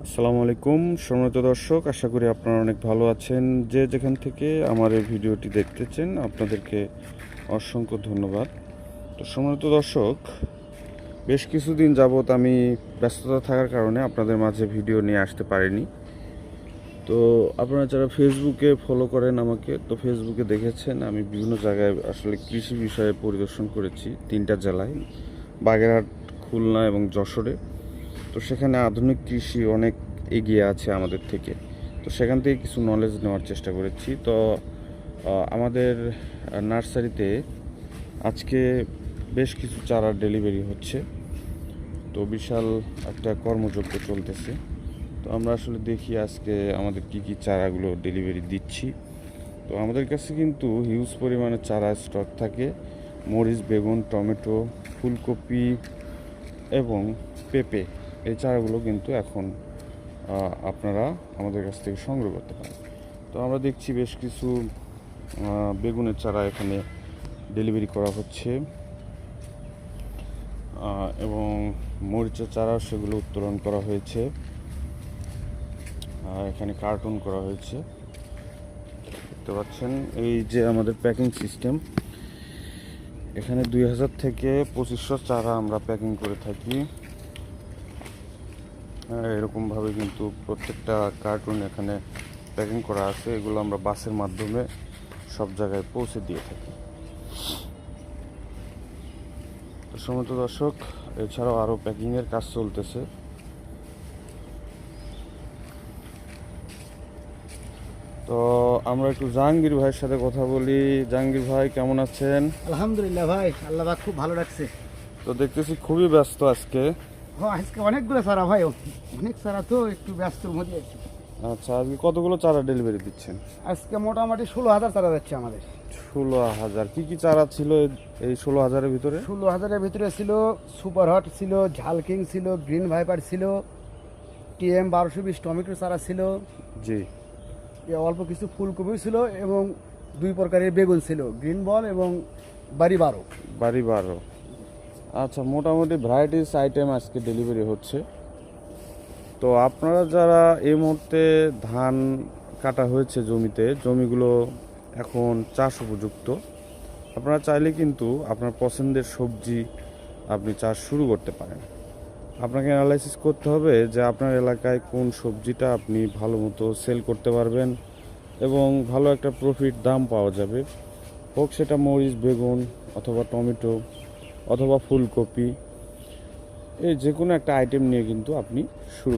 আসসালামু আলাইকুম সম্মানিত দর্শক, আশা করি আপনারা অনেক ভালো আছেন। যে যেখান থেকে আমার এই ভিডিওটি দেখতেছেন আপনাদেরকে অসংখ্য ধন্যবাদ। তো সম্মানিত দর্শক, বেশ কিছুদিন যাবৎ আমি ব্যস্ততা থাকার কারণে আপনাদের মাঝে ভিডিও নিয়ে আসতে পারিনি। তো আপনারা যারা ফেসবুকে ফলো করেন আমাকে, তো ফেসবুকে দেখেছেন আমি বিভিন্ন জায়গায় আসলে কৃষি বিষয়ে পরিদর্শন করেছি, 3টা জেলায়, বাগেরহাট, খুলনা এবং যশোরে। তো সেখানে আধুনিক কৃষি অনেক এগিয়ে আছে আমাদের থেকে। তো সেখান থেকে কিছু নলেজ নেওয়ার চেষ্টা করেছি। তো আমাদের নার্সারিতে আজকে বেশ কিছু চারা ডেলিভারি হচ্ছে। তো বিশাল একটা কর্মযজ্ঞ চলতেছে। তো আমরা আসলে দেখি আজকে আমাদের কি কি চারাগুলো ডেলিভারি দিচ্ছি। তো আমাদের কাছে কিন্তু হিউজ পরিমাণে চারা স্টক থাকে। মরিচ, বেগুন, টমেটো, ফুলকপি এবং পেঁপে, এই চারাগুলো কিন্তু এখন আপনারা আমাদের কাছ থেকে সংগ্রহ করতে পারেন। তো আমরা দেখছি বেশ কিছু বেগুনের চারা এখানে ডেলিভারি করা হচ্ছে এবং মরিচের চারা সেগুলো উত্তোলন করা হয়েছে। এখানে কার্টুন করা হয়েছে, দেখতে পাচ্ছেন। এই যে আমাদের প্যাকিং সিস্টেম, এখানে 2000 থেকে 2500 চারা আমরা প্যাকিং করে থাকি। এরকমভাবে কিন্তু প্রত্যেকটা কার্টুন এখানে প্যাকিং করা আছে। এগুলো আমরা বাসের মাধ্যমে সব জায়গায় পৌঁছে দিয়ে থাকি। তো সম্মানিত দর্শক, এছাড়াও আরও প্যাকিংয়ের কাজ চলতেছে। তো আমরা একটু জাহাঙ্গীর ভাইয়ের সাথে কথা বলি। জাহাঙ্গীর ভাই, কেমন আছেন? আলহামদুলিল্লাহ ভাই, আল্লাহ পাক খুব ভালো রাখছে। তো দেখতেছি খুবই ব্যস্ত আজকে। হ্যাঁ, আজকে অনেকগুলো চারা ভাই, অনেক চারা, তো একটু ব্যস্তর মধ্যে আছি। আচ্ছা, আজকে কতগুলো চারা ডেলিভারি দিচ্ছেন? আজকে মোটামুটি 16,000 চারা যাচ্ছে আমাদের। 16,000। কি কি চারা ছিল এই 16,000-এর ভিতরে? 16,000-এর ভিতরে ছিল সুপার হট, ছিল ঝালকিং, ছিল গ্রিন ভাইপার, ছিল TM 1220 টমেটো চারা ছিল, জি। অল্প কিছু ফুলকপি ছিল এবং 2 প্রকারের বেগুন ছিল, গ্রিন বল এবং বাড়ি 12। বাড়ি 12। আচ্ছা, মোটামুটি ভ্যারাইটিস আইটেম আজকে ডেলিভারি হচ্ছে। তো আপনারা যারা এই মুহূর্তে ধান কাটা হয়েছে জমিতে, জমিগুলো এখন চাষ উপযুক্ত, আপনারা চাইলে কিন্তু আপনার পছন্দের সবজি আপনি চাষ শুরু করতে পারেন। আপনাকে অ্যানালাইসিস করতে হবে যে আপনার এলাকায় কোন সবজিটা আপনি ভালো মতো সেল করতে পারবেন এবং ভালো একটা প্রফিট দাম পাওয়া যাবে। হোক সেটা মরিচ, বেগুন অথবা টমেটো অথবা ফুলকপি, এই যে কোনো একটা আইটেম নিয়ে কিন্তু আপনি শুরু